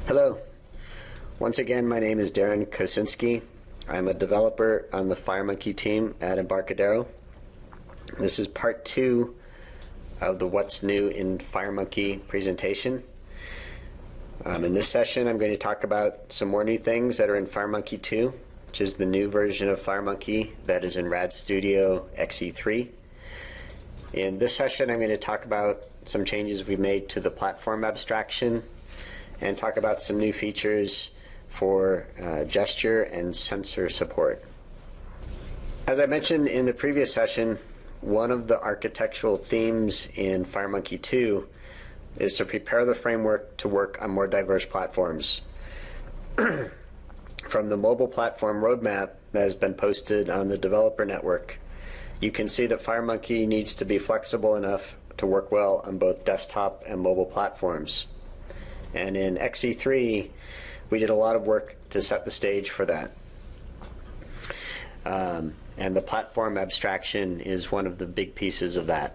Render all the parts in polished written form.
Hello. Once again, my name is Darren Kosinski. I'm a developer on the FireMonkey team at Embarcadero. This is part 2 of the What's New in FireMonkey presentation. In this session, I'm going to talk about some more new things that are in FireMonkey 2, which is the new version of FireMonkey that is in Rad Studio XE3. In this session, I'm going to talk about some changes we made to the platform abstraction and talk about some new features for gesture and sensor support. As I mentioned in the previous session, one of the architectural themes in FireMonkey 2 is to prepare the framework to work on more diverse platforms. From the mobile platform roadmap that has been posted on the developer network, you can see that FireMonkey needs to be flexible enough to work well on both desktop and mobile platforms. And in XE3, we did a lot of work to set the stage for that. And the platform abstraction is one of the big pieces of that.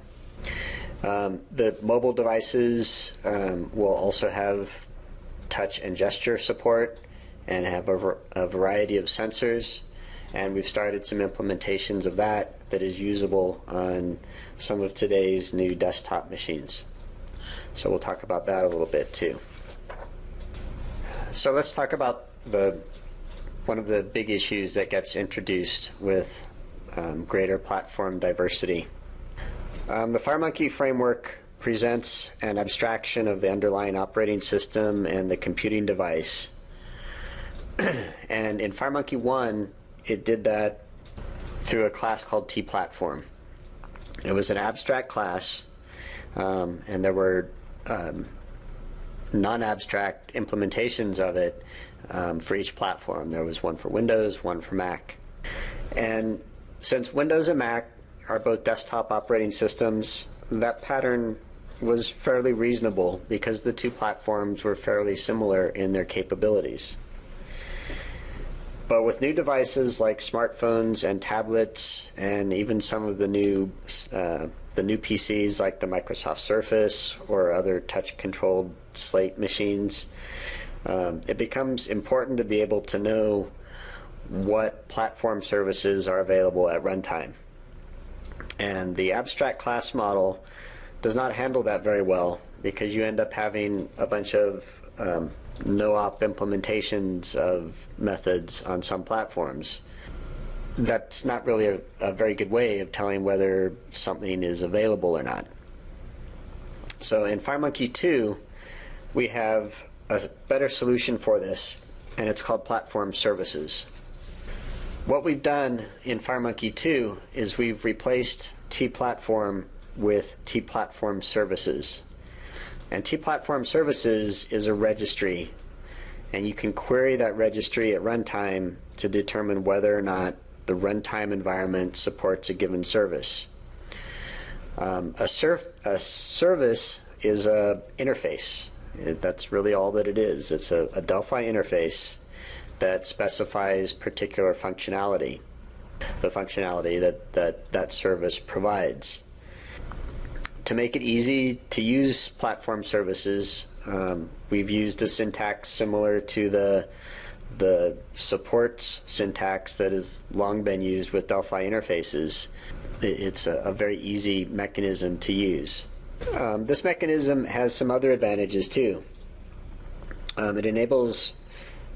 The mobile devices will also have touch and gesture support and have a variety of sensors. And we've started some implementations of that is usable on some of today's new desktop machines. So we'll talk about that a little bit too. So let's talk about one of the big issues that gets introduced with greater platform diversity. The FireMonkey framework presents an abstraction of the underlying operating system and the computing device. And in FireMonkey 1, it did that through a class called T-Platform. It was an abstract class, and there were non-abstract implementations of it for each platform. There was one for Windows, one for Mac. And since Windows and Mac are both desktop operating systems, that pattern was fairly reasonable because the two platforms were fairly similar in their capabilities. But with new devices like smartphones and tablets, and even some of the new PCs like the Microsoft Surface or other touch-controlled slate machines, it becomes important to be able to know what platform services are available at runtime. And the abstract class model does not handle that very well because you end up having a bunch of no-op implementations of methods on some platforms. That's not really a very good way of telling whether something is available or not. So in FireMonkey 2, we have a better solution for this, and it's called platform services. What we've done in FireMonkey 2 is we've replaced T-Platform with T-Platform services. And T-Platform services is a registry, and you can query that registry at runtime to determine whether or not the runtime environment supports a given service. A service is an interface. That's really all that it is. It's a Delphi interface that specifies particular functionality, the functionality that service provides. To make it easy to use platform services, we've used a syntax similar to the supports syntax that has long been used with Delphi interfaces. It's a very easy mechanism to use. This mechanism has some other advantages too. It enables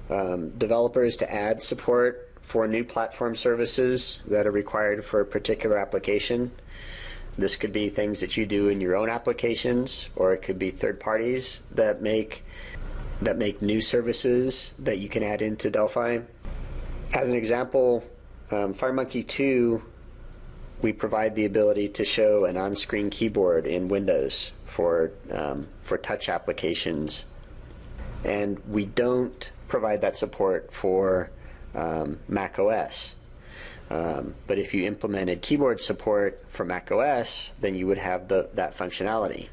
developers to add support for new platform services that are required for a particular application. This could be things that you do in your own applications, or it could be third parties that make new services that you can add into Delphi. As an example, FireMonkey 2, we provide the ability to show an on-screen keyboard in Windows for touch applications, and we don't provide that support for Mac OS. But if you implemented keyboard support for Mac OS, then you would have that functionality.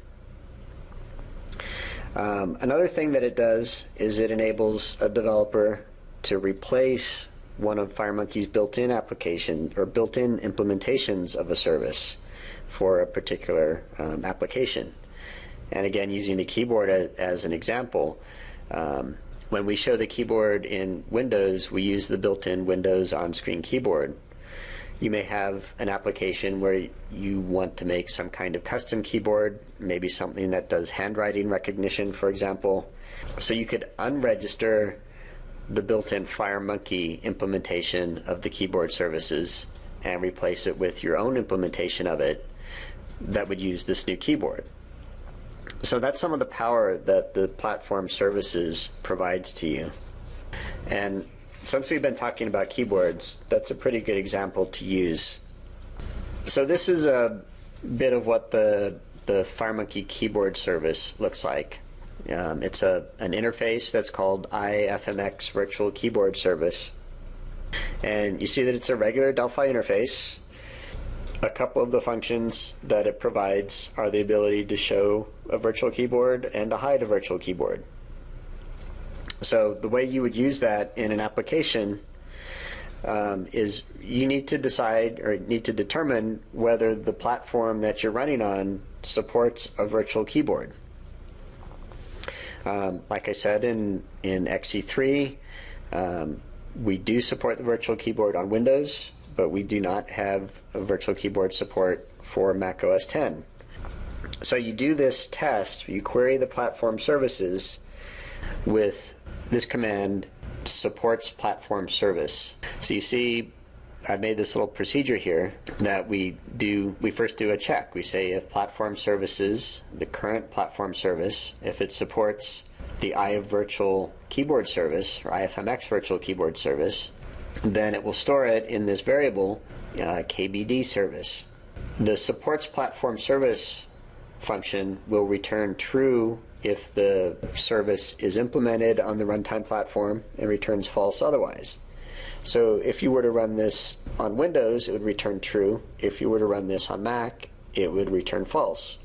Another thing that it does is it enables a developer to replace one of FireMonkey's built-in application or built-in implementations of a service for a particular application. And again, using the keyboard as an example, When we show the keyboard in Windows, we use the built-in Windows on-screen keyboard. You may have an application where you want to make some kind of custom keyboard, maybe something that does handwriting recognition, for example. So you could unregister the built-in FireMonkey implementation of the keyboard services and replace it with your own implementation of it that would use this new keyboard. So that's some of the power that the platform services provides to you. And since we've been talking about keyboards, that's a pretty good example to use. So this is a bit of what the FireMonkey keyboard service looks like. It's an interface that's called IFMX Virtual Keyboard Service. And you see that it's a regular Delphi interface. A couple of the functions that it provides are the ability to show a virtual keyboard and to hide a virtual keyboard. So the way you would use that in an application is you need to decide or need to determine whether the platform that you're running on supports a virtual keyboard. Like I said in XE3, we do support the virtual keyboard on Windows, but we do not have a virtual keyboard support for Mac OS X. So you do this test, you query the platform services with this command, supports platform service. So you see I've made this little procedure here that we first do a check. We say if platform services, the current platform service, if it supports the IF virtual keyboard service, or IFMX virtual keyboard service, then it will store it in this variable KBD service. The supports platform service function will return true if the service is implemented on the runtime platform and returns false otherwise. So if you were to run this on Windows, it would return true. If you were to run this on Mac, it would return false.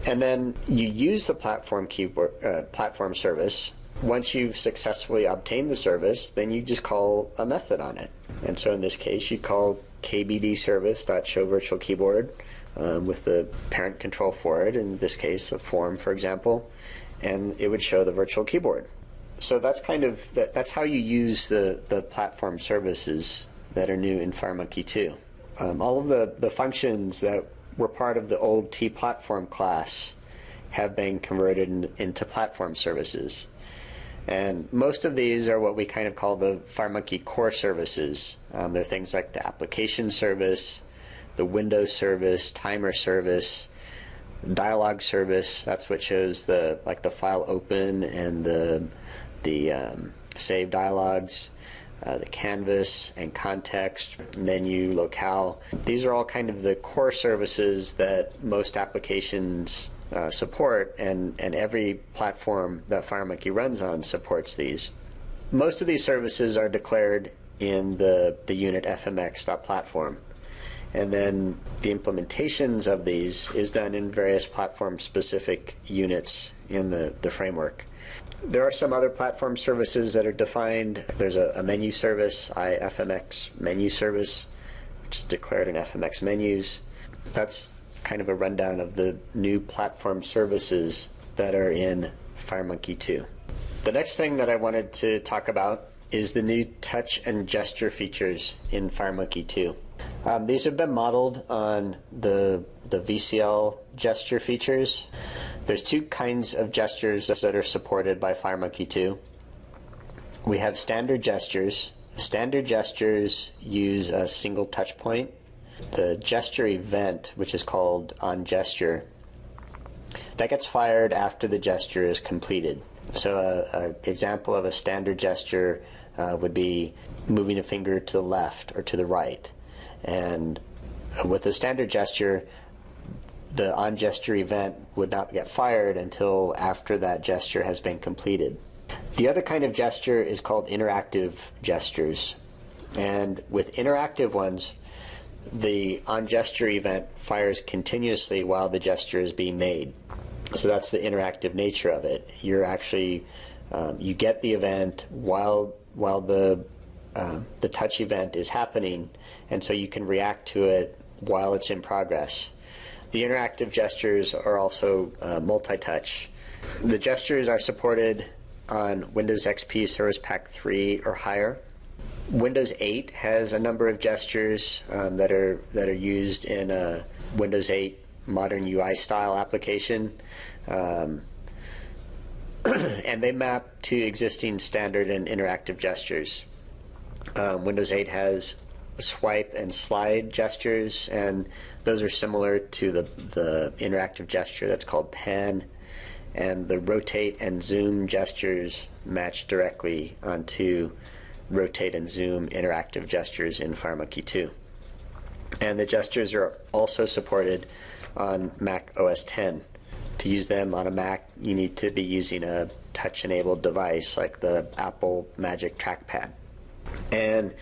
And then you use the platform service. Once you've successfully obtained the service, then you just call a method on it. And so in this case, you call kbd service.showVirtualKeyboard with the parent control for it, in this case a form, for example, and it would show the virtual keyboard. So that's that's how you use the platform services that are new in FireMonkey 2. All of the functions that were part of the old T-Platform class have been converted into platform services. And most of these are what we kind of call the FireMonkey core services. They're things like the application service, the Windows service, timer service, dialog service. That's what shows the file open and the save dialogues, the canvas and context, menu, locale. These are all kind of the core services that most applications support, and every platform that FireMonkey runs on supports these. Most of these services are declared in the unit fmx.platform, and then the implementations of these is done in various platform-specific units in the framework. There are some other platform services that are defined. There's a menu service, IFMX menu service, which is declared in FMX menus. That's kind of a rundown of the new platform services that are in FireMonkey 2. The next thing that I wanted to talk about is the new touch and gesture features in FireMonkey 2. These have been modeled on the VCL gesture features. There's two kinds of gestures that are supported by FireMonkey 2. We have standard gestures. Standard gestures use a single touch point. The gesture event, which is called onGesture, that gets fired after the gesture is completed. So an example of a standard gesture would be moving a finger to the left or to the right. And with a standard gesture, the onGesture event would not get fired until after that gesture has been completed. The other kind of gesture is called interactive gestures. And with interactive ones, the onGesture event fires continuously while the gesture is being made. So that's the interactive nature of it. You're actually, you get the event while the touch event is happening, and so you can react to it while it's in progress. The interactive gestures are also multi-touch. The gestures are supported on Windows XP Service Pack 3 or higher. Windows 8 has a number of gestures that are used in a Windows 8 modern UI style application, and they map to existing standard and interactive gestures. Windows 8 has swipe and slide gestures, and those are similar to the interactive gesture that's called pan, and the rotate and zoom gestures match directly onto rotate and zoom interactive gestures in FireMonkey 2. And the gestures are also supported on Mac OS X. To use them on a Mac, you need to be using a touch-enabled device like the Apple Magic Trackpad. And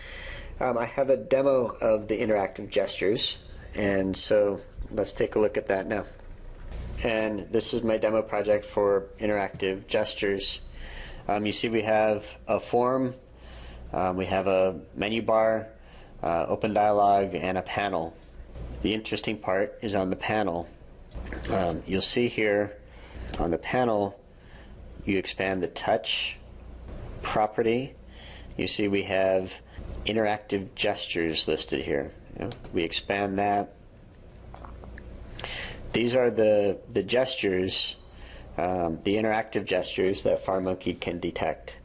I have a demo of the interactive gestures, and so let's take a look at that now. And this is my demo project for interactive gestures. You see we have a form, we have a menu bar, open dialog, and a panel. The interesting part is on the panel. You'll see here on the panel you expand the touch property. You see we have interactive gestures listed here. We expand that. These are the gestures, the interactive gestures that FireMonkey can detect.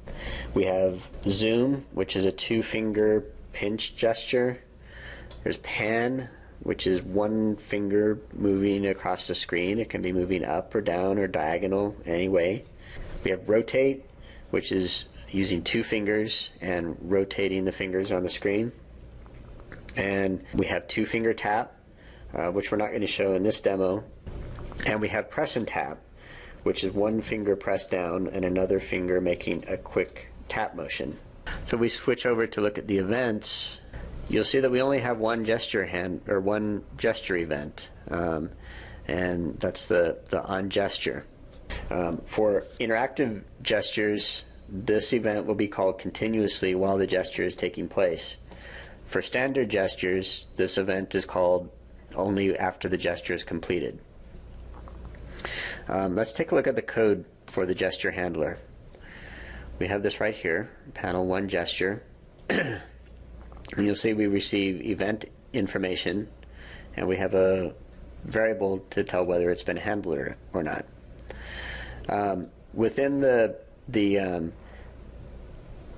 We have zoom, which is a 2-finger pinch gesture. There's pan, which is 1 finger moving across the screen. It can be moving up or down or diagonal any way. We have rotate, which is using 2 fingers and rotating the fingers on the screen. And we have 2-finger tap, which we're not going to show in this demo. And we have press and tap, which is 1 finger pressed down and another finger making a quick tap motion. So we switch over to look at the events. You'll see that we only have one gesture event, and that's the on gesture. For interactive gestures, this event will be called continuously while the gesture is taking place. For standard gestures, this event is called only after the gesture is completed. Let's take a look at the code for the gesture handler. We have this right here, panel 1 gesture. And you'll see we receive event information, and we have a variable to tell whether it's been handled or not. Within the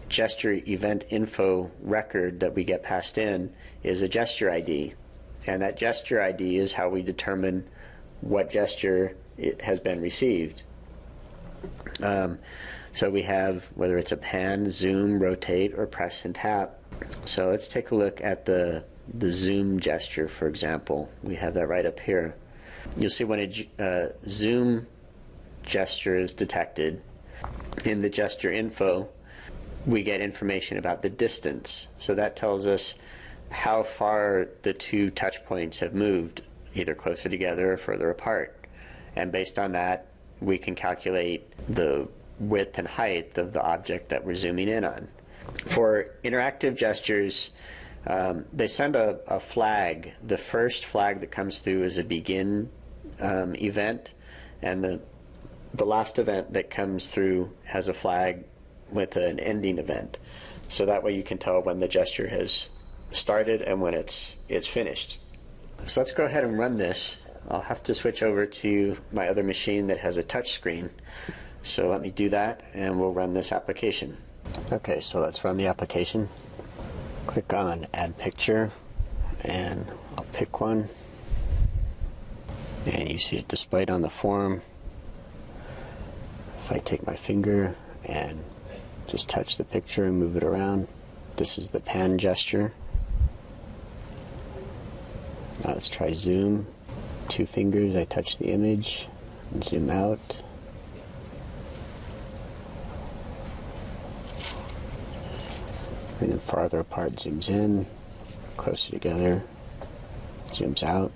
gesture event info record that we get passed in is a gesture ID, and that gesture ID is how we determine what gesture has been received. So we have whether it's a pan, zoom, rotate, or press and tap. So let's take a look at the zoom gesture, for example. We have that right up here. You'll see when a zoom gesture is detected, in the gesture info, we get information about the distance. So that tells us how far the 2 touch points have moved, either closer together or further apart. And based on that, we can calculate the width and height of the object that we're zooming in on. For interactive gestures, they send a flag. The first flag that comes through is a begin event, and the last event that comes through has a flag with an ending event. So that way you can tell when the gesture has started and when it's finished. So let's go ahead and run this. I'll have to switch over to my other machine that has a touch screen. So let me do that, and we'll run this application. Okay, so let's run the application. Click on Add Picture, and I'll pick one. And you see it displayed on the form. If I take my finger and just touch the picture and move it around, this is the pan gesture. Now let's try zoom. 2 fingers, I touch the image and zoom out. Bring them farther apart, zooms in, closer together, zooms out.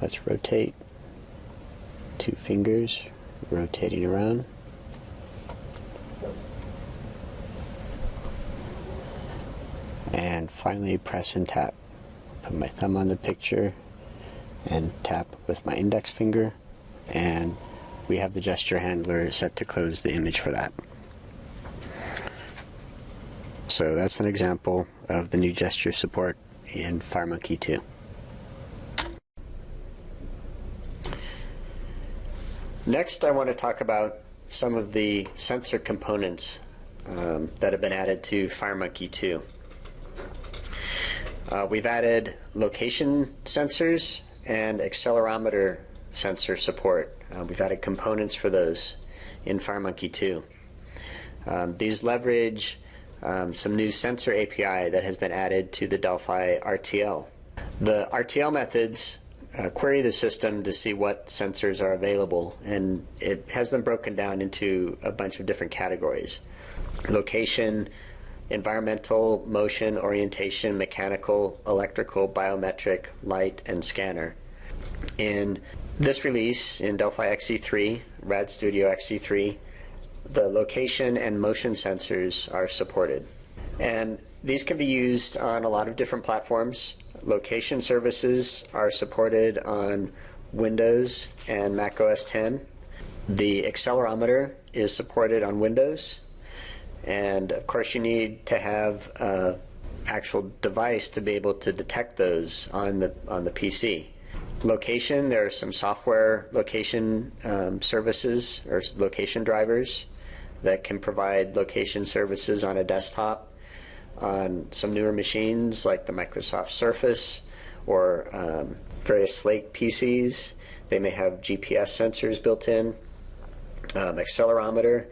Let's rotate. 2 fingers, rotating around. And finally press and tap. Put my thumb on the picture and tap with my index finger and we have the gesture handler set to close the image for that. So that's an example of the new gesture support in FireMonkey 2. Next, I want to talk about some of the sensor components that have been added to FireMonkey 2. We've added location sensors and accelerometer sensor support. We've added components for those in FireMonkey 2. These leverage some new sensor API that has been added to the Delphi RTL. The RTL methods query the system to see what sensors are available, and it has them broken down into a bunch of different categories: location, environmental, motion, orientation, mechanical, electrical, biometric, light, and scanner. In this release, in Delphi XE3, Rad Studio XE3, the location and motion sensors are supported. And these can be used on a lot of different platforms. Location services are supported on Windows and Mac OS X. The accelerometer is supported on Windows. And of course you need to have an actual device to be able to detect those on the PC. Location, there are some software location services or location drivers that can provide location services on a desktop on some newer machines like the Microsoft Surface or various Slate PCs. They may have GPS sensors built in. Accelerometer,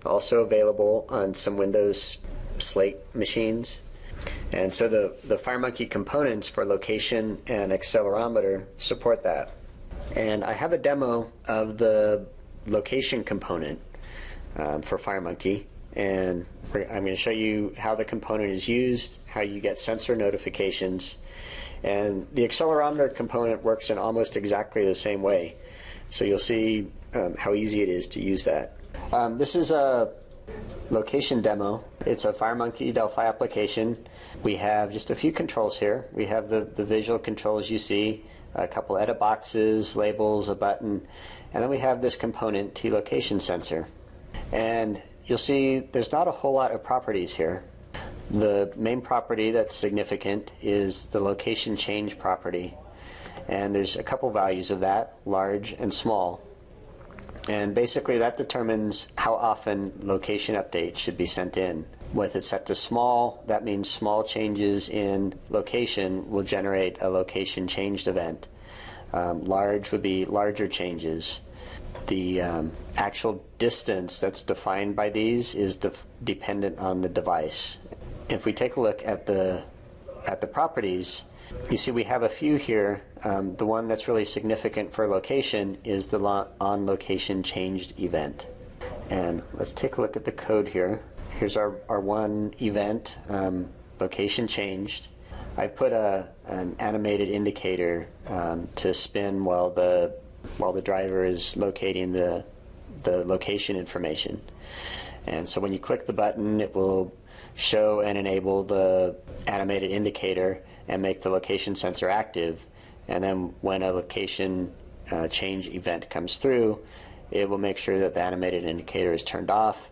also available on some Windows Slate machines. And so the FireMonkey components for location and accelerometer support that. And I have a demo of the location component for FireMonkey, and I'm going to show you how the component is used, how you get sensor notifications, and the accelerometer component works in almost exactly the same way. So you'll see how easy it is to use that. This is a location demo. It's a FireMonkey Delphi application. We have just a few controls here. We have the visual controls you see, a couple edit boxes, labels, a button, and then we have this component, T-location sensor. And you'll see there's not a whole lot of properties here. The main property that's significant is the location change property. And there's a couple values of that, large and small. And basically that determines how often location updates should be sent in. With it set to small, that means small changes in location will generate a location changed event. Large would be larger changes. The actual distance that's defined by these is dependent on the device. If we take a look at the properties, you see we have a few here. The one that's really significant for location is the on location changed event. And let's take a look at the code here. Here's our one event, location changed. I put an animated indicator to spin while the driver is locating the location information. And so when you click the button, it will show and enable the animated indicator and make the location sensor active. And then when a location change event comes through, it will make sure that the animated indicator is turned off,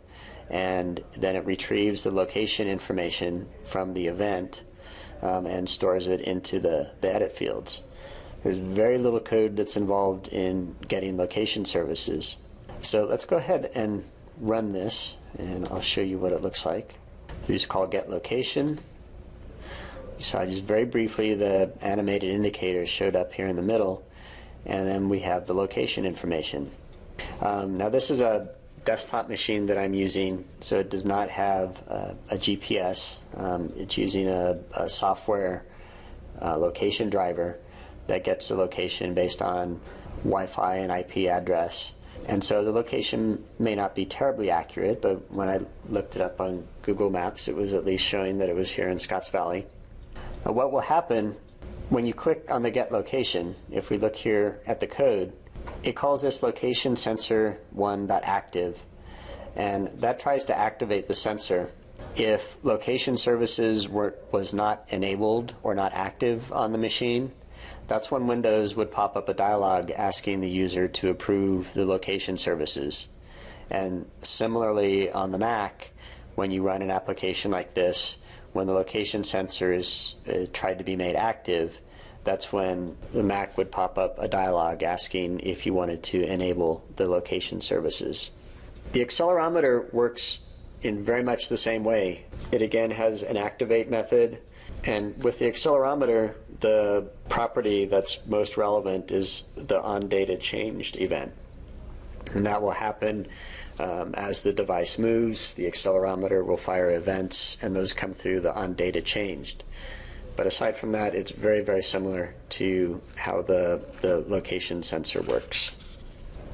and then it retrieves the location information from the event and stores it into the edit fields. There's very little code that's involved in getting location services. So let's go ahead and run this, and I'll show you what it looks like. So you just call get location. You saw just very briefly the animated indicator showed up here in the middle, and then we have the location information. Now this is a desktop machine that I'm using, so it does not have a GPS. It's using a software location driver that gets the location based on Wi-Fi and IP address. And so the location may not be terribly accurate, but when I looked it up on Google Maps, it was at least showing that it was here in Scotts Valley. Now, what will happen when you click on the get location, if we look here at the code, it calls this location sensor 1.active, and that tries to activate the sensor. If location services was not enabled or not active on the machine, that's when Windows would pop up a dialog asking the user to approve the location services. And similarly on the Mac, when you run an application like this, when the location sensor is tried to be made active, that's when the Mac would pop up a dialog asking if you wanted to enable the location services. The accelerometer works in very much the same way. It again has an activate method, and with the accelerometer, the property that's most relevant is the onDataChanged event. And that will happen as the device moves. The accelerometer will fire events, and those come through the onDataChanged. But aside from that, it's very, very similar to how the location sensor works.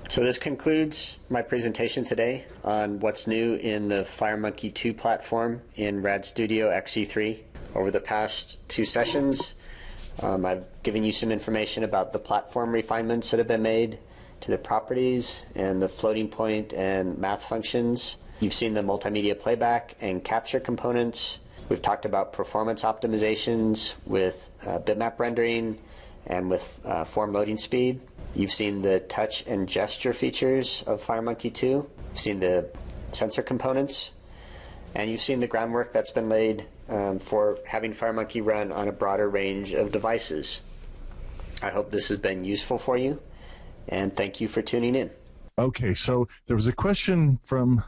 So this concludes my presentation today on what's new in the FireMonkey 2 platform in Rad Studio XE3. Over the past 2 sessions, I've given you some information about the platform refinements that have been made to the properties and the floating point and math functions. You've seen the multimedia playback and capture components. We've talked about performance optimizations with bitmap rendering and with form loading speed. You've seen the touch and gesture features of FireMonkey 2. You've seen the sensor components. And you've seen the groundwork that's been laid for having FireMonkey run on a broader range of devices. I hope this has been useful for you, and thank you for tuning in. Okay, so there was a question from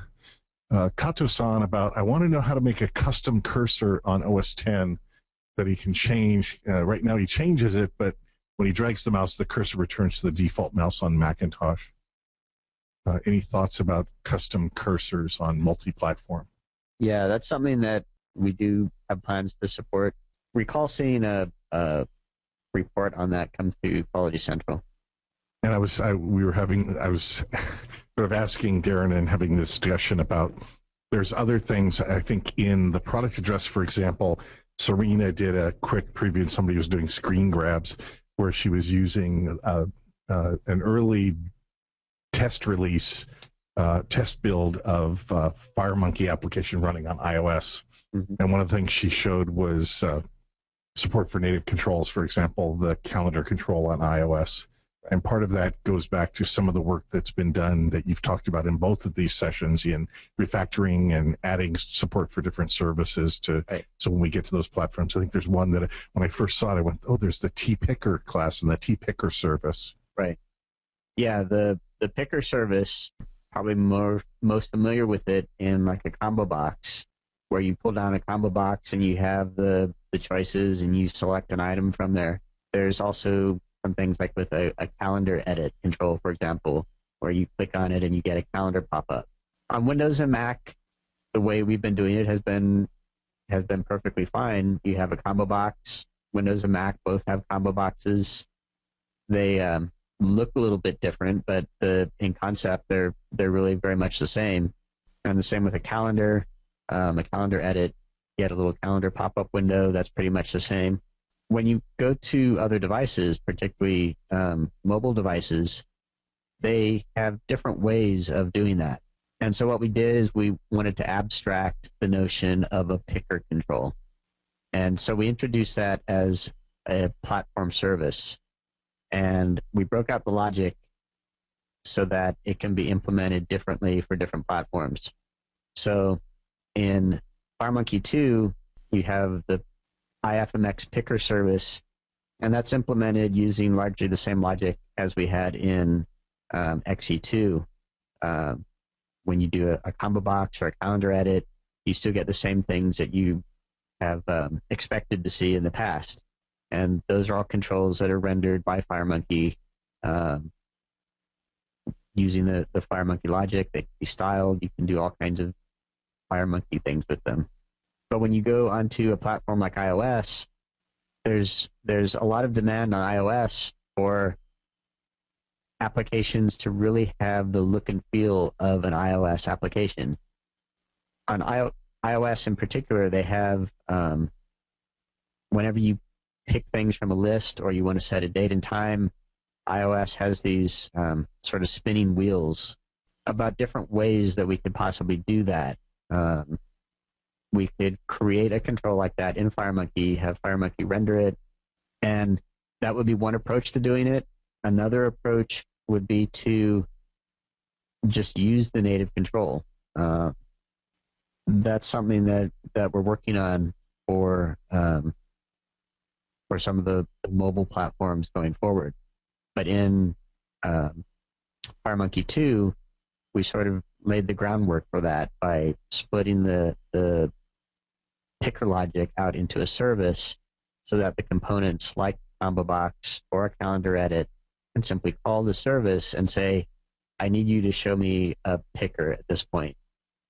Kato-san about, I want to know how to make a custom cursor on OS X that he can change. Right now he changes it, but when he drags the mouse, the cursor returns to the default mouse on Macintosh. Any thoughts about custom cursors on multi-platform? Yeah, that's something that we do have plans to support. Recall seeing a report on that come through Quality Central. And I was sort of asking Darren and having this discussion about, there's other things, I think in the product address, for example, Serena did a quick preview and somebody was doing screen grabs where she was using an early test release, test build of FireMonkey application running on iOS. Mm-hmm. And one of the things she showed was support for native controls, for example, the calendar control on iOS. And part of that goes back to some of the work that's been done that you've talked about in both of these sessions in refactoring and adding support for different services to, right. So when we get to those platforms, I think there's one that when I first saw it, I went, oh, there's the T-Picker class and the T-Picker service. Right. Yeah, the Picker service, probably most familiar with it in like a combo box, where you pull down a combo box and you have the choices and you select an item from there. There's also some things like with a calendar edit control, for example, where you click on it and you get a calendar pop up. On Windows and Mac, the way we've been doing it has been perfectly fine. You have a combo box. Windows and Mac both have combo boxes. They look a little bit different, but in concept they're really very much the same. And the same with a calendar edit. You get a little calendar pop-up window. That's pretty much the same. When you go to other devices, particularly mobile devices, they have different ways of doing that. And so what we did is we wanted to abstract the notion of a picker control. And so we introduced that as a platform service. And we broke out the logic so that it can be implemented differently for different platforms. So in FireMonkey 2, you have the IFMX picker service, and that's implemented using largely the same logic as we had in XE2. When you do a combo box or a calendar edit, you still get the same things that you have expected to see in the past. And those are all controls that are rendered by FireMonkey using the FireMonkey logic. They can be styled. You can do all kinds of FireMonkey things with them. But when you go onto a platform like iOS, there's a lot of demand on iOS for applications to really have the look and feel of an iOS application. On iOS in particular, they have, whenever you pick things from a list or you want to set a date and time, iOS has these sort of spinning wheels about different ways that we could possibly do that. We could create a control like that in FireMonkey, have FireMonkey render it, and that would be one approach to doing it. Another approach would be to just use the native control. That's something that we're working on for some of the mobile platforms going forward. But in FireMonkey 2, we sort of laid the groundwork for that by splitting the picker logic out into a service so that the components like combo box or a calendar edit can simply call the service and say, I need you to show me a picker at this point.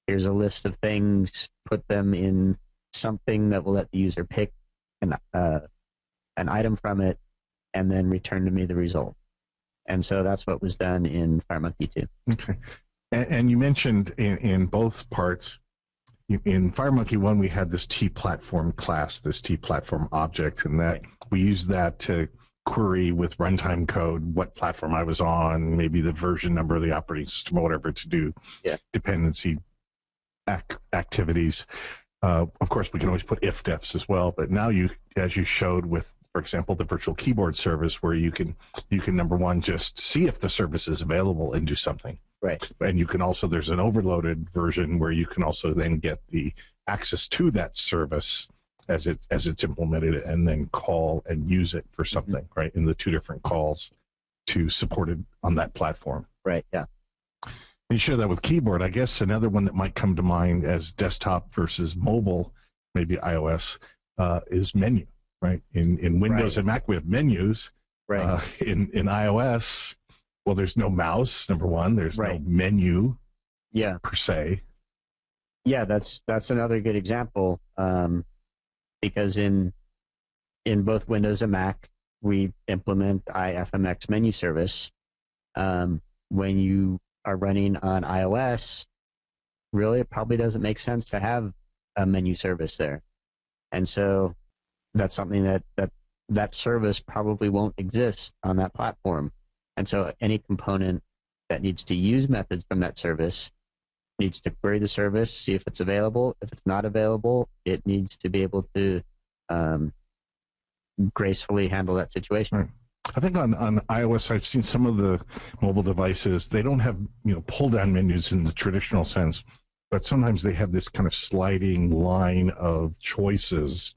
Here's a list of things, put them in something that will let the user pick an item from it, and then return to me the result. And so that's what was done in FireMonkey 2. Okay. And you mentioned in both parts, in FireMonkey 1, we had this T-platform class, this T-platform object, and that we used that to query with runtime code what platform I was on, maybe the version number of the operating system or whatever to do dependency activities. Of course, we can always put if-defs as well, but now you, as you showed with, for example, the virtual keyboard service, where you can number one, just see if the service is available and do something. Right. And you can also, there's an overloaded version where you can also then get the access to that service as it's implemented and then call and use it for something, right? In the two different calls to support it on that platform. Right, yeah. You share that with keyboard. I guess another one that might come to mind as desktop versus mobile, maybe iOS, is menu, right? In Windows and Mac, we have menus. Right. In iOS, well, there's no mouse, number one. There's no menu per se. Yeah, that's another good example, because in both Windows and Mac, we implement IFMX menu service. When you are running on iOS, really, it probably doesn't make sense to have a menu service there. And so that's something that service probably won't exist on that platform. And so any component that needs to use methods from that service needs to query the service, see if it's available. If it's not available, it needs to be able to gracefully handle that situation. Right. I think on iOS, I've seen some of the mobile devices, they don't have, pull-down menus in the traditional sense, but sometimes they have this kind of sliding line of choices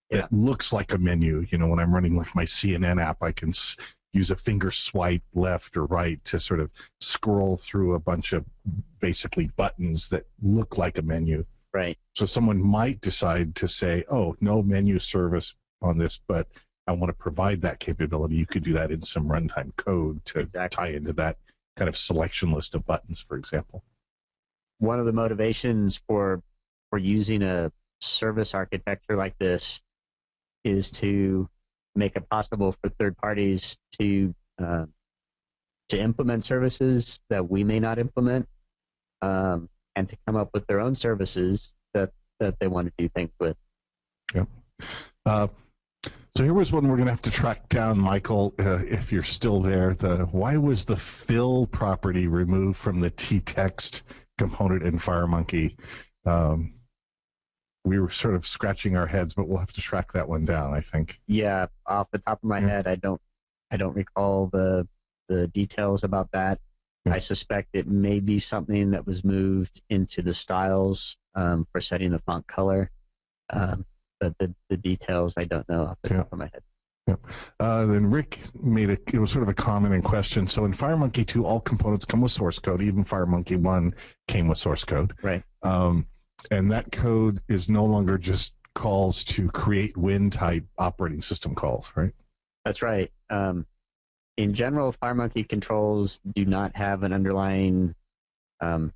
that looks like a menu. When I'm running like my CNN app, I can use a finger swipe left or right to sort of scroll through a bunch of basically buttons that look like a menu. Right. So someone might decide to say, oh, no menu service on this, but I want to provide that capability. You could do that in some runtime code to tie into that kind of selection list of buttons, for example. One of the motivations for using a service architecture like this is to make it possible for third parties to implement services that we may not implement, and to come up with their own services that they want to do things with. Yeah. So here was one we're going to have to track down, Michael, if you're still there. Why was the fill property removed from the ttext component in FireMonkey? We were sort of scratching our heads, but we'll have to track that one down, I think. Yeah, off the top of my head, I don't recall the details about that. Yeah. I suspect it may be something that was moved into the styles for setting the font color. But the details I don't know off the top of my head. Yeah. Then Rick made it was sort of a comment and question. So in FireMonkey 2, all components come with source code. Even FireMonkey 1 came with source code. Right. And that code is no longer just calls to create Win type operating system calls, right? That's right. In general, FireMonkey controls do not have an underlying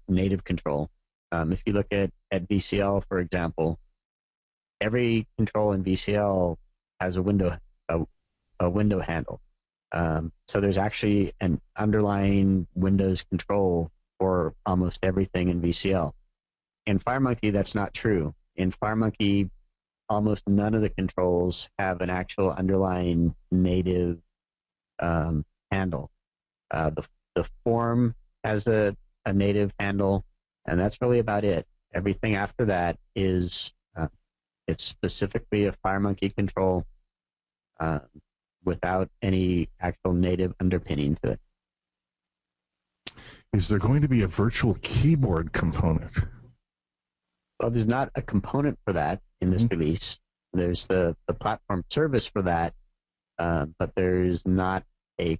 native control. If you look at VCL, for example, every control in VCL has a window handle. So there's actually an underlying Windows control for almost everything in VCL. In FireMonkey, that's not true. In FireMonkey, almost none of the controls have an actual underlying native handle. The form has a native handle, and that's really about it. Everything after that is it's specifically a FireMonkey control. without any actual native underpinning to it. Is there going to be a virtual keyboard component? Well, there's not a component for that in this release. There's the platform service for that, but there's not a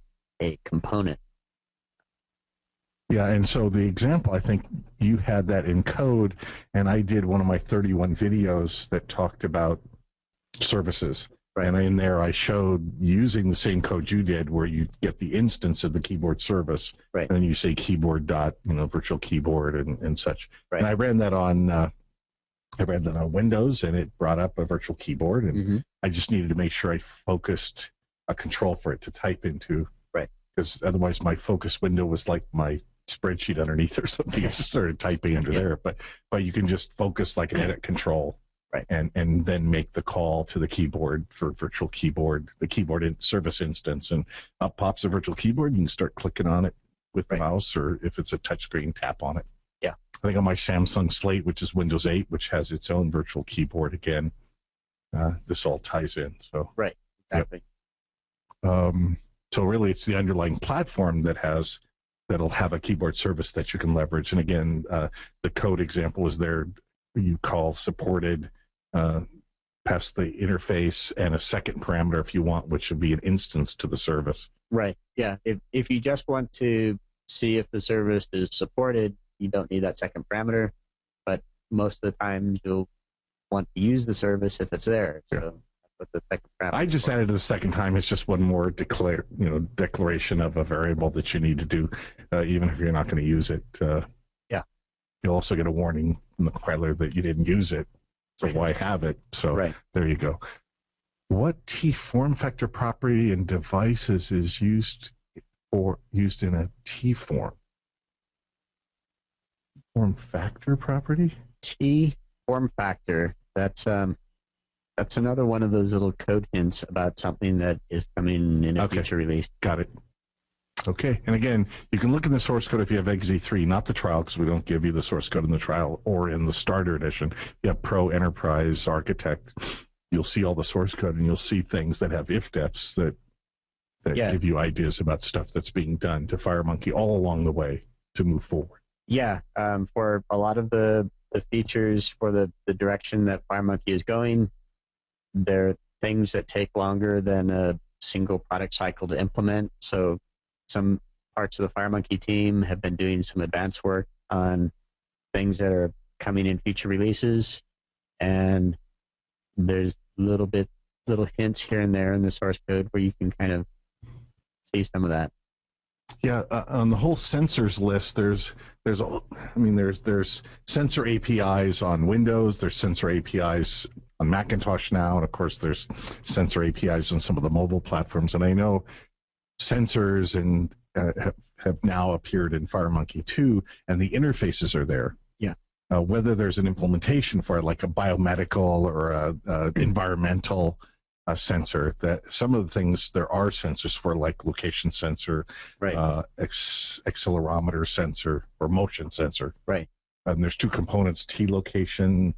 component. Yeah, and so the example, I think you had that in code, and I did one of my 31 videos that talked about services. Right. And in there, I showed using the same code you did, where you get the instance of the keyboard service, right, and then you say keyboard dot, virtual keyboard and such. Right. And I ran that on Windows, and it brought up a virtual keyboard, and I just needed to make sure I focused a control for it to type into, right? Because otherwise, my focus window was like my spreadsheet underneath or something. It just started typing under there, but you can just focus like an edit control. Right. And then make the call to the keyboard for virtual keyboard, the keyboard service instance, and up pops a virtual keyboard. You can start clicking on it with the mouse, or if it's a touchscreen, tap on it. Yeah. I think on my Samsung Slate, which is Windows 8, which has its own virtual keyboard again, this all ties in. So right, exactly. Yep. So really, it's the underlying platform that'll have a keyboard service that you can leverage. And again, the code example is there. You call supported. Past the interface and a second parameter if you want, which would be an instance to the service. Right. Yeah. If you just want to see if the service is supported, you don't need that second parameter. But most of the time, you'll want to use the service if it's there. So that's what the second parameter. I just added the second time. It's just one more declaration of a variable that you need to do, even if you're not going to use it. Yeah. You'll also get a warning from the compiler that you didn't use it. So why have it? So There you go. What T form factor property in devices is used in a T form? Form factor property? T form factor. That's another one of those little code hints about something that is coming in a future release. Got it. Okay, and again, you can look in the source code if you have XZ3, not the trial, because we don't give you the source code in the trial, or in the starter edition. You have Pro, Enterprise, Architect. You'll see all the source code, and you'll see things that have if-defs that give you ideas about stuff that's being done to FireMonkey all along the way to move forward. Yeah, for a lot of the features for the direction that FireMonkey is going, there are things that take longer than a single product cycle to implement. So some parts of the FireMonkey team have been doing some advanced work on things that are coming in future releases, and there's little hints here and there in the source code where you can kind of see some of that. Yeah, on the whole sensors list, there's sensor APIs on Windows, there's sensor APIs on Macintosh now, and of course there's sensor APIs on some of the mobile platforms. And I know sensors and have now appeared in FireMonkey 2, and the interfaces are there. Yeah. Whether there's an implementation for like a biomedical or a environmental sensor, that some of the things there are sensors for, like location sensor, right, accelerometer sensor, or motion sensor. Right. And there's two components: T location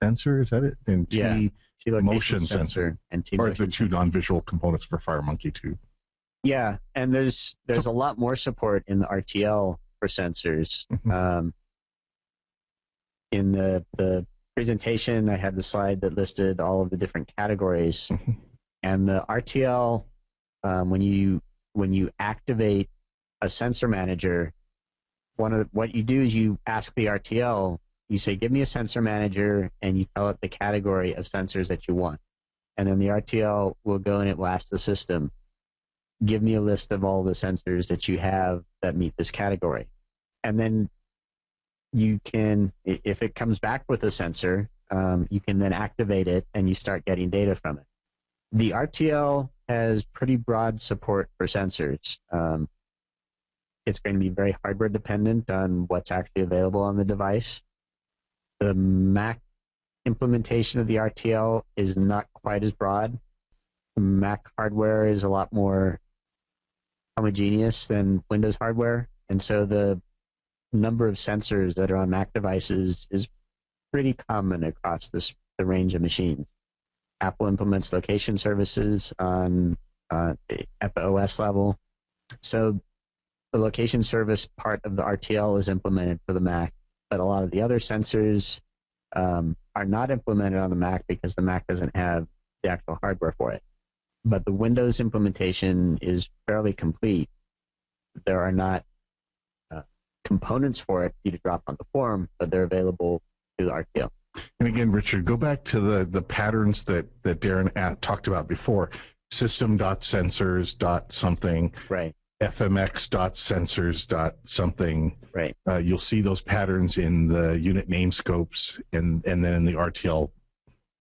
sensor, is that it? And T motion sensor. And T motion, or the two non-visual components for FireMonkey 2. Yeah, and there's a lot more support in the RTL for sensors. In the presentation, I had the slide that listed all of the different categories, and the RTL, when you activate a sensor manager, what you do is you ask the RTL, you say, give me a sensor manager, and you tell it the category of sensors that you want, and then the RTL will go and it will ask the system, give me a list of all the sensors that you have that meet this category. And then you can, if it comes back with a sensor, you can then activate it and you start getting data from it. The RTL has pretty broad support for sensors. It's going to be very hardware dependent on what's actually available on the device. The Mac implementation of the RTL is not quite as broad. Mac hardware is a lot more homogeneous than Windows hardware, and so the number of sensors that are on Mac devices is pretty common across the range of machines. Apple implements location services on at the OS level. So the location service part of the RTL is implemented for the Mac, but a lot of the other sensors are not implemented on the Mac because the Mac doesn't have the actual hardware for it. But the Windows implementation is fairly complete. There are not components for it for you to drop on the forum, but they're available through the RTL. And again, Richard, go back to the patterns that Darren talked about before. System.sensors.something. Right. FMX.sensors.something. Right. You'll see those patterns in the unit name scopes and then in the RTL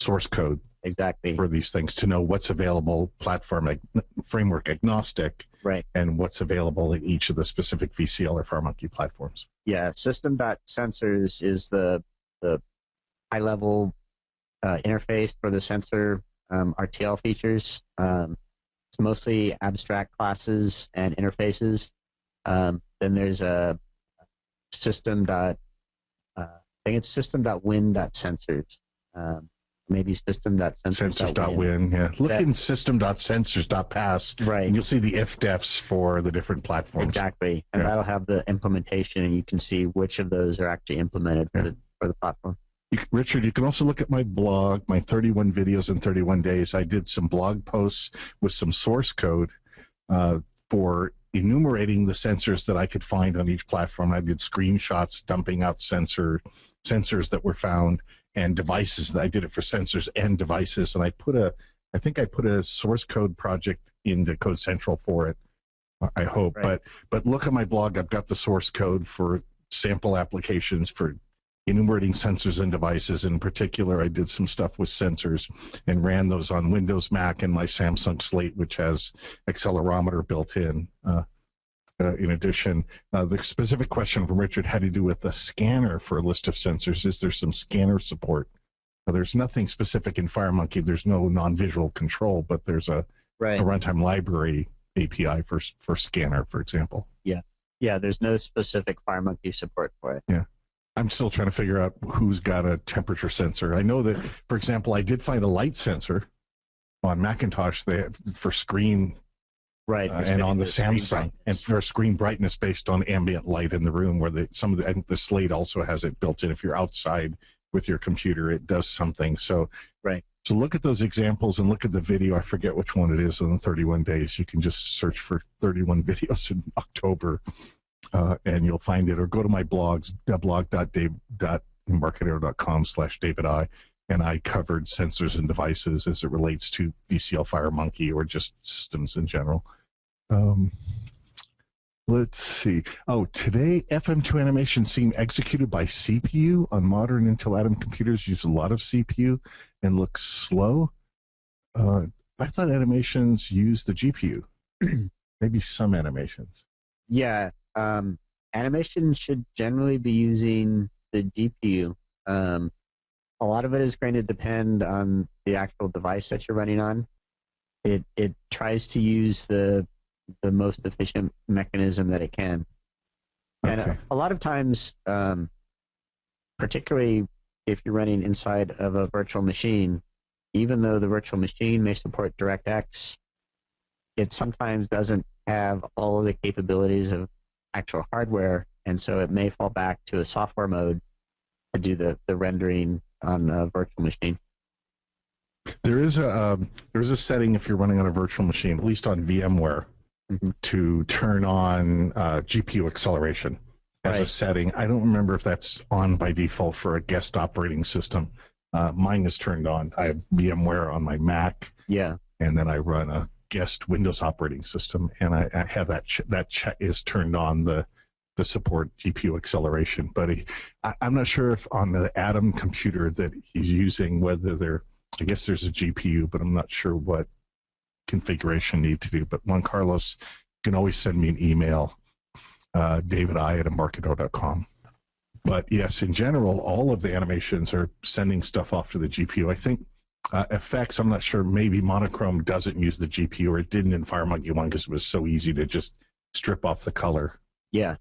source code. Exactly. For these things to know what's available, framework agnostic, right, and what's available in each of the specific VCL or FireMonkey platforms. Yeah, system.sensors is the high-level interface for the sensor RTL features. It's mostly abstract classes and interfaces. Then there's a system.win.sensors. Maybe system.sensors.win. Yeah. Look in system.sensors.pass. Right. And you'll see the if-defs for the different platforms. Exactly. And that'll have the implementation, and you can see which of those are actually implemented for the platform. Richard, you can also look at my blog, my 31 videos in 31 days. I did some blog posts with some source code for enumerating the sensors that I could find on each platform. I did screenshots dumping out sensors that were found and devices. I did it for sensors and devices, and I think I put a source code project into Code Central for it. I hope, right. But look at my blog. I've got the source code for sample applications for enumerating sensors and devices. In particular, I did some stuff with sensors and ran those on Windows, Mac, and my Samsung Slate, which has accelerometer built in. In addition, the specific question from Richard had to do with the scanner for a list of sensors. Is there some scanner support? There's nothing specific in FireMonkey. There's no non-visual control, but there's a runtime library API for scanner, for example. Yeah, there's no specific FireMonkey support for it. Yeah. I'm still trying to figure out who's got a temperature sensor. I know that, for example, I did find a light sensor on Macintosh for screen, right, and on the Samsung, and for screen brightness based on ambient light in the room. Where I think the Slate also has it built in. If you're outside with your computer, it does something. So, right. So look at those examples and look at the video. I forget which one it is in the 31 days. You can just search for 31 videos in October. And you'll find it, or go to my blogs, blog.embarcadero.com/DavidI, and I covered sensors and devices as it relates to VCL FireMonkey or just systems in general. Let's see. Oh, today FM2 animations seem executed by CPU on modern Intel Atom computers. Use a lot of CPU and look slow. I thought animations use the GPU. Maybe some animations. Yeah. Animation should generally be using the GPU. A lot of it is going to depend on the actual device that you're running on. It tries to use the most efficient mechanism that it can. Okay. And a lot of times, particularly if you're running inside of a virtual machine, even though the virtual machine may support DirectX, it sometimes doesn't have all of the capabilities of actual hardware, and so it may fall back to a software mode to do the rendering on a virtual machine. There is a setting if you're running on a virtual machine, at least on VMware, to turn on GPU acceleration as a setting. I don't remember if that's on by default for a guest operating system. Mine is turned on. I have VMware on my Mac. Yeah, and then I run a guest Windows operating system, and I have that check is turned on, the support GPU acceleration. But I'm not sure if on the Atom computer that he's using, whether I guess there's a GPU, but I'm not sure what configuration need to do. But Juan Carlos, you can always send me an email, DavidI@Embarcadero.com. But yes, in general, all of the animations are sending stuff off to the GPU. I think effects, I'm not sure, maybe Monochrome doesn't use the GPU, or it didn't in FireMonkey 1 because it was so easy to just strip off the color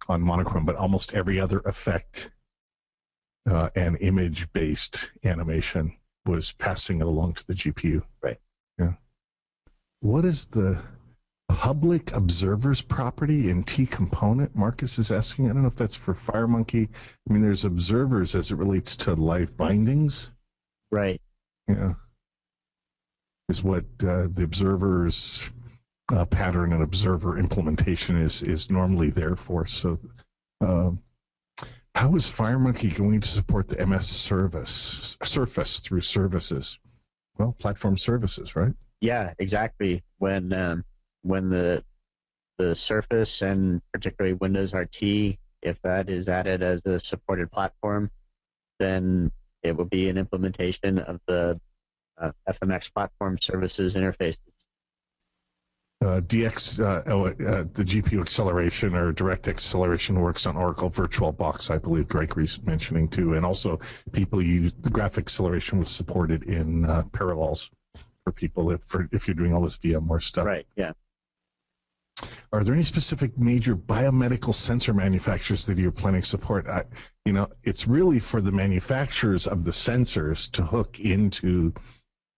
on Monochrome. But almost every other effect and image-based animation was passing it along to the GPU. Right. Yeah. What is the public observers property in T component? Marcus is asking. I don't know if that's for FireMonkey. I mean, there's observers as it relates to live bindings. Right. Yeah. Is what the observers pattern and observer implementation is normally there for. So how is FireMonkey going to support the MS Surface through services? Well, platform services, right? Yeah, exactly. When the Surface and particularly Windows RT, if that is added as a supported platform, then it will be an implementation of the FMX platform services interfaces. The GPU acceleration or direct acceleration works on Oracle VirtualBox, I believe Gregory's mentioning too, and also people use the graphic acceleration was supported in Parallels for people if you're doing all this VMware stuff. Right. Yeah. Are there any specific major biomedical sensor manufacturers that you're planning to support? It's really for the manufacturers of the sensors to hook into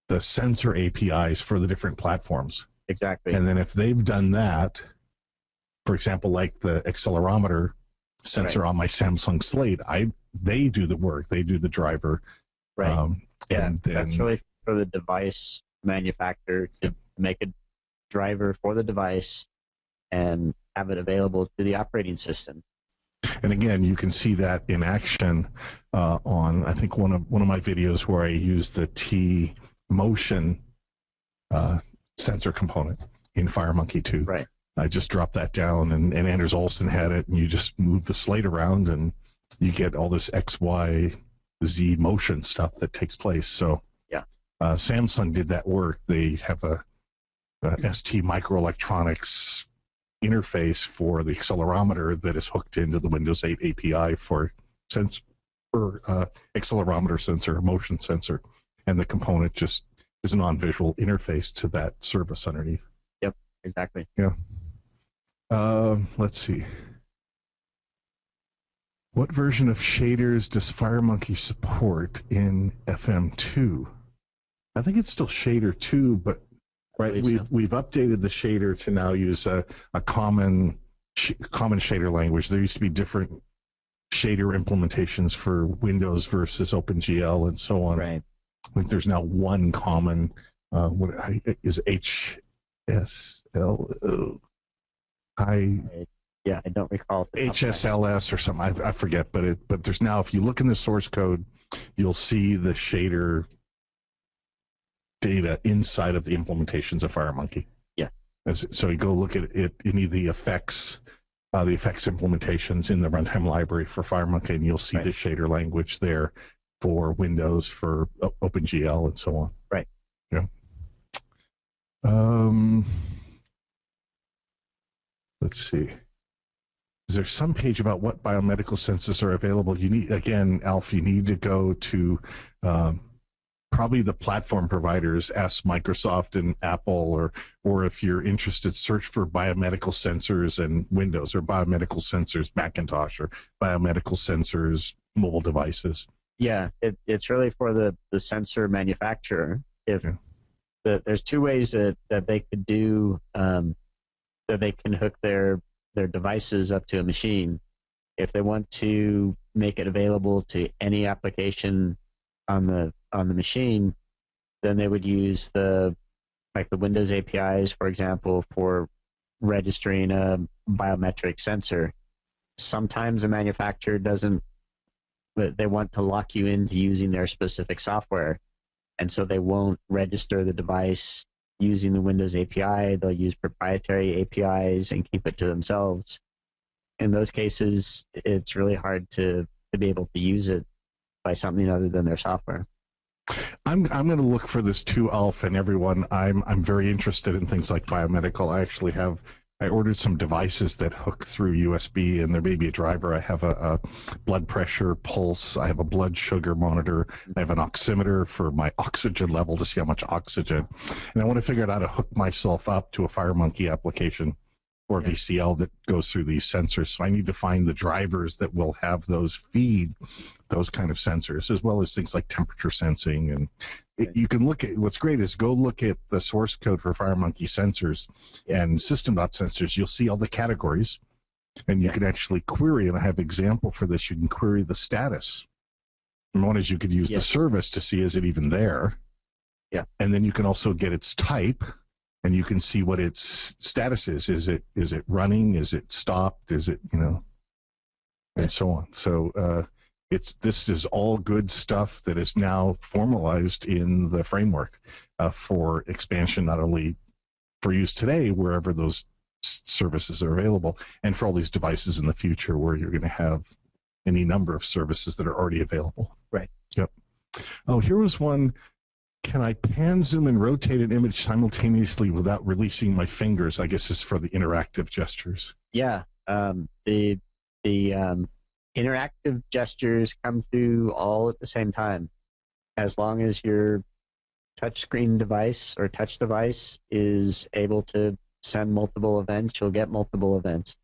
the sensor APIs for the different platforms. Exactly. And then if they've done that, for example, like the accelerometer sensor on my Samsung Slate, they do the work. They do the driver. Right. And that's really for the device manufacturer to make a driver for the device and have it available to the operating system. And again, you can see that in action on, I think, one of my videos where I use the T motion sensor component in FireMonkey 2. Right. I just dropped that down, and Anders Olsen had it, and you just move the slate around, and you get all this X, Y, Z motion stuff that takes place. So yeah, Samsung did that work. They have a ST microelectronics interface for the accelerometer that is hooked into the Windows 8 API for accelerometer sensor, motion sensor, and the component just is a non-visual interface to that service underneath. Yep, exactly. Yeah. Let's see. What version of shaders does FireMonkey support in FM2? I think it's still shader 2, but right, we've updated the shader to now use a common shader language. There used to be different shader implementations for Windows versus OpenGL and so on. Right. I think there's now one common. What is HSL? I don't recall. HSLS or something. I forget, but there's now, if you look in the source code, you'll see the shader data inside of the implementations of FireMonkey. Yeah. So you go look at it in the effects implementations in the runtime library for FireMonkey, and you'll see the shader language there for Windows, for OpenGL, and so on. Right. Yeah. Let's see. Is there some page about what biomedical sensors are available? You need, again, Alf, you need to go to probably the platform providers, ask Microsoft and Apple, or if you're interested, search for biomedical sensors and Windows, or biomedical sensors Macintosh, or biomedical sensors mobile devices. Yeah, it's really for the sensor manufacturer. There's two ways that they could do that they can hook their devices up to a machine. If they want to make it available to any application on the machine, then they would use the Windows APIs, for example, for registering a biometric sensor. Sometimes a manufacturer doesn't. They want to lock you into using their specific software, and so they won't register the device using the Windows API. They'll use proprietary APIs and keep it to themselves. In those cases, it's really hard to be able to use it by something other than their software. I'm going to look for this too, Alf, and everyone. I'm very interested in things like biomedical. I ordered some devices that hook through USB, and there may be a driver. I have a blood pressure pulse. I have a blood sugar monitor. I have an oximeter for my oxygen level to see how much oxygen. And I want to figure out how to hook myself up to a FireMonkey application or VCL that goes through these sensors. So I need to find the drivers that will have those feed those kind of sensors, as well as things like temperature sensing and You can look at, what's great is go look at the source code for FireMonkey sensors and system.sensors. You'll see all the categories, and you can actually query, and I have example for this. You can query the status. And one is you could use the service to see, is it even there? Yeah. And then you can also get its type, and you can see what its status is. Is it running? Is it stopped? Is it, and so on. So this is all good stuff that is now formalized in the framework for expansion, not only for use today, wherever those services are available, and for all these devices in the future where you're going to have any number of services that are already available. Right. Yep. Oh, here was one. Can I pan, zoom, and rotate an image simultaneously without releasing my fingers? I guess this is for the interactive gestures. Yeah. The interactive gestures come through all at the same time. As long as your touchscreen device or touch device is able to send multiple events, you'll get multiple events.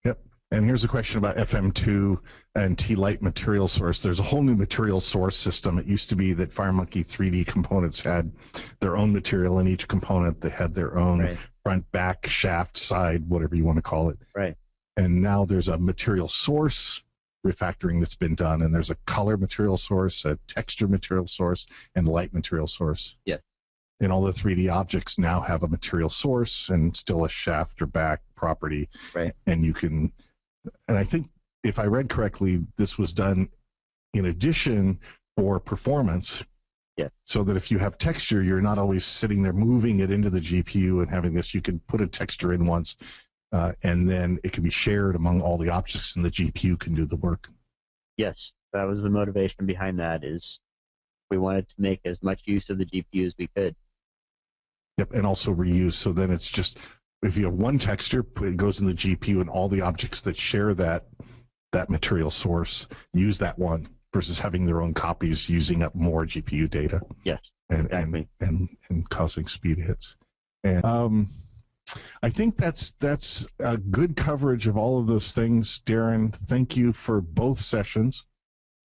Yep. And here's a question about FM2 and T-Lite material source. There's a whole new material source system. It used to be that FireMonkey 3D components had their own material in each component. They had their own front, back, shaft, side, whatever you want to call it. Right. And now there's a material source refactoring that's been done, and there's a color material source, a texture material source, and light material source. Yeah. And all the 3D objects now have a material source and still a shaft or back property. Right. And you can, and I think if I read correctly, this was done in addition for performance. Yeah. So that if you have texture, you're not always sitting there moving it into the GPU and having this. You can put a texture in once, and then it can be shared among all the objects, and the GPU can do the work. Yes, that was the motivation behind that. Is we wanted to make as much use of the GPU as we could. Yep, and also reuse. So then it's just, if you have one texture, it goes in the GPU, and all the objects that share that material source use that one, versus having their own copies using up more GPU data. Yes, and exactly. and causing speed hits. And I think that's a good coverage of all of those things. Darren, thank you for both sessions.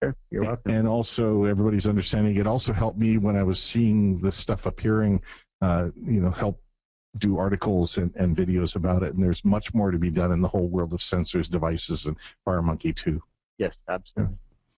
Sure, you're welcome. And also everybody's understanding. It also helped me when I was seeing this stuff appearing, help do articles and videos about it. And there's much more to be done in the whole world of sensors, devices, and FireMonkey too. Yes, absolutely.